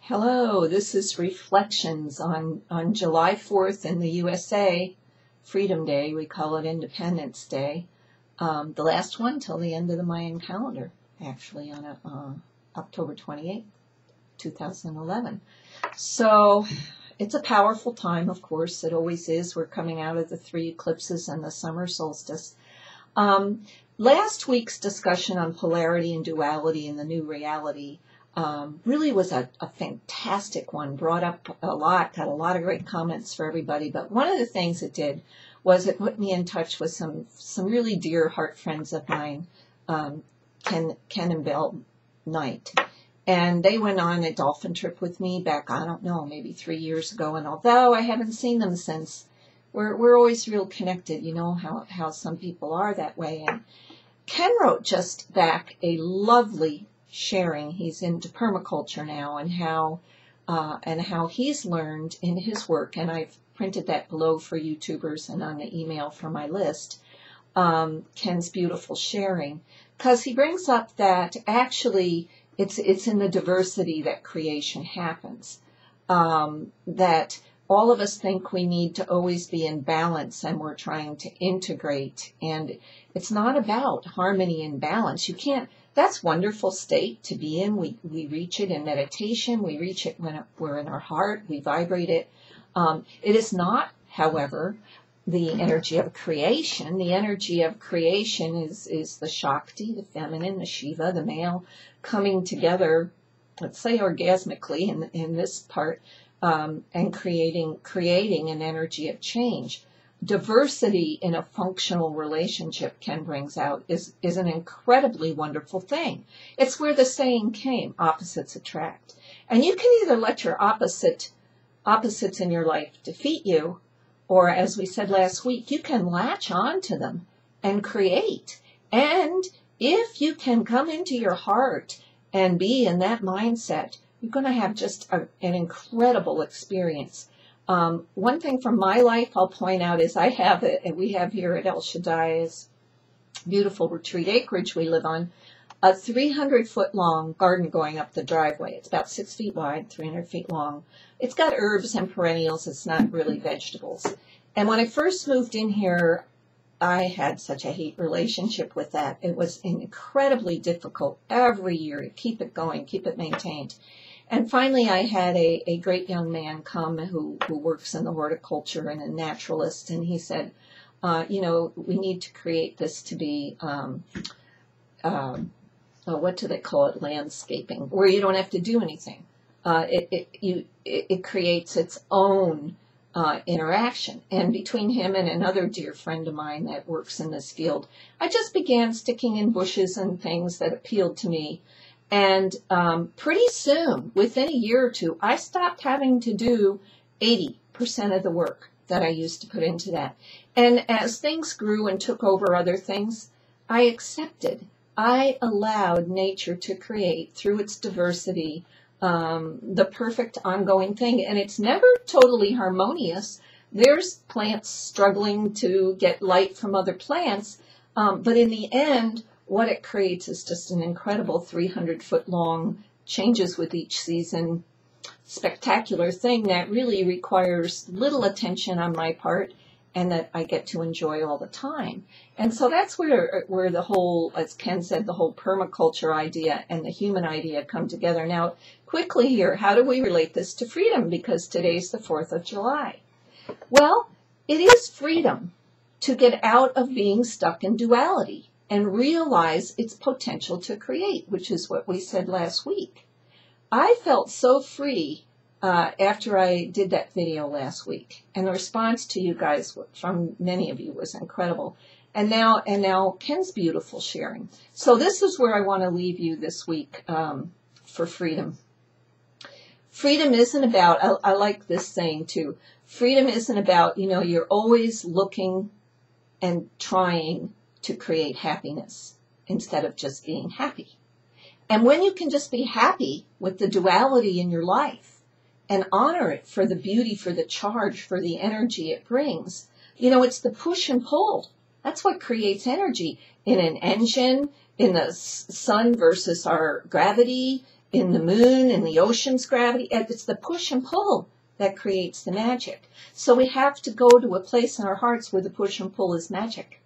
Hello, this is Reflections on July 4th in the USA, Freedom Day. We call it Independence Day. The last one till the end of the Mayan calendar, actually, on October 28th, 2011. So it's a powerful time, of course. It always is. We're coming out of the 3 eclipses and the summer solstice. Last week's discussion on polarity and duality and the new reality really was a fantastic one, brought up a lot, got a lot of great comments for everybody. But one of the things it did was it put me in touch with some really dear heart friends of mine, Ken and Belle Knight. And they went on a dolphin trip with me back, I don't know, maybe 3 years ago. And although I haven't seen them since, we're always real connected. You know how some people are that way. And Ken wrote just back a lovely sharing. He's into permaculture now, and how he's learned in his work, and I've printed that below for YouTubers and on the email for my list, Ken's beautiful sharing, because he brings up that actually it's in the diversity that creation happens, that all of us think we need to always be in balance, and we're trying to integrate, and it's not about harmony and balance. You can't. That's a wonderful state to be in. We reach it in meditation. We reach it when we're in our heart. We vibrate it. It is not, however, the energy of creation. The energy of creation is the Shakti, the feminine, the Shiva, the male, coming together, let's say orgasmically in this part, and creating an energy of change. Diversity in a functional relationship Ken brings out is an incredibly wonderful thing. It's where the saying came, opposites attract. And you can either let your opposites in your life defeat you, or as we said last week, you can latch on to them and create. And if you can come into your heart and be in that mindset, you're going to have just an incredible experience. One thing from my life I'll point out is we have here at El Shaddai's beautiful retreat acreage we live on, a 300-foot long garden going up the driveway. It's about 6 feet wide, 300 feet long. It's got herbs and perennials. It's not really vegetables. And when I first moved in here, I had such a hate relationship with that. It was incredibly difficult every year to keep it going, keep it maintained. And finally, I had a great young man come who works in the horticulture and a naturalist, and he said, we need to create this to be, what do they call it, landscaping, where you don't have to do anything. It creates its own interaction. And between him and another dear friend of mine that works in this field, I just began sticking in bushes and things that appealed to me. And pretty soon, within a year or two, I stopped having to do 80% of the work that I used to put into that. And as things grew and took over other things, I accepted. I allowed nature to create, through its diversity, the perfect ongoing thing. And it's never totally harmonious. There's plants struggling to get light from other plants. But in the end, what it creates is just an incredible 300-foot long, changes with each season, spectacular thing that really requires little attention on my part and that I get to enjoy all the time. And so that's where the whole, as Ken said, the whole permaculture idea and the human idea come together. Now, quickly here, how do we relate this to freedom? Because today's the 4th of July. Well, it is freedom to get out of being stuck in duality and realize its potential to create, which is what we said last week. I felt so free after I did that video last week, and the response to you guys from many of you was incredible. And now Ken's beautiful sharing. So this is where I want to leave you this week for freedom. Freedom isn't about, I like this saying too, freedom isn't about, you're always looking and trying to create happiness instead of just being happy. And when you can just be happy with the duality in your life and honor it for the beauty, for the charge, for the energy it brings, it's the push and pull. That's what creates energy in an engine, in the sun versus our gravity, in the moon, in the ocean's gravity. It's the push and pull that creates the magic. So we have to go to a place in our hearts where the push and pull is magic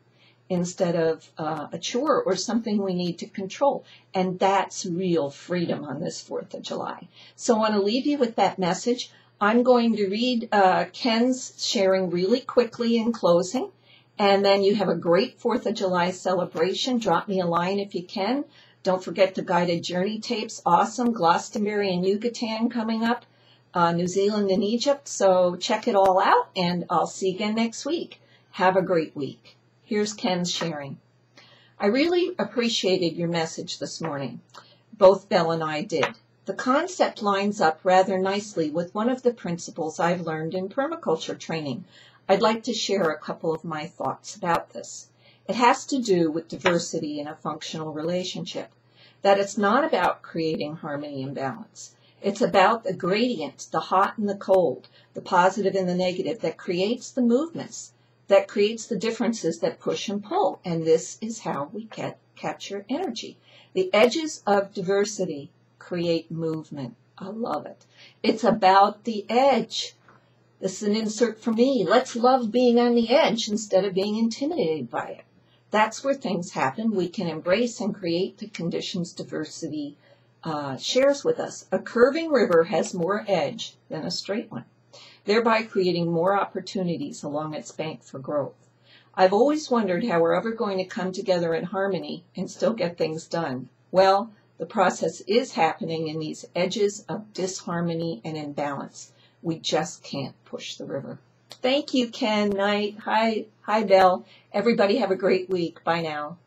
instead of a chore or something we need to control. And that's real freedom on this 4th of July. So I want to leave you with that message. I'm going to read Ken's sharing really quickly in closing. And then you have a great 4th of July celebration. Drop me a line if you can. Don't forget the guided journey tapes. Awesome. Glastonbury and Yucatan coming up. New Zealand and Egypt. So check it all out. And I'll see you again next week. Have a great week. Here's Ken's sharing. I really appreciated your message this morning. Both Belle and I did. The concept lines up rather nicely with one of the principles I've learned in permaculture training. I'd like to share a couple of my thoughts about this. It has to do with diversity in a functional relationship, that it's not about creating harmony and balance. It's about the gradient, the hot and the cold, the positive and the negative that creates the movements, that creates the differences that push and pull. And this is how we capture energy. The edges of diversity create movement. I love it. It's about the edge. This is an insert for me. Let's love being on the edge instead of being intimidated by it. That's where things happen. We can embrace and create the conditions diversity shares with us. A curving river has more edge than a straight one, thereby creating more opportunities along its bank for growth. I've always wondered how we're ever going to come together in harmony and still get things done. Well, the process is happening in these edges of disharmony and imbalance. We just can't push the river. Thank you, Ken Knight. Hi, Belle. Everybody have a great week. Bye now.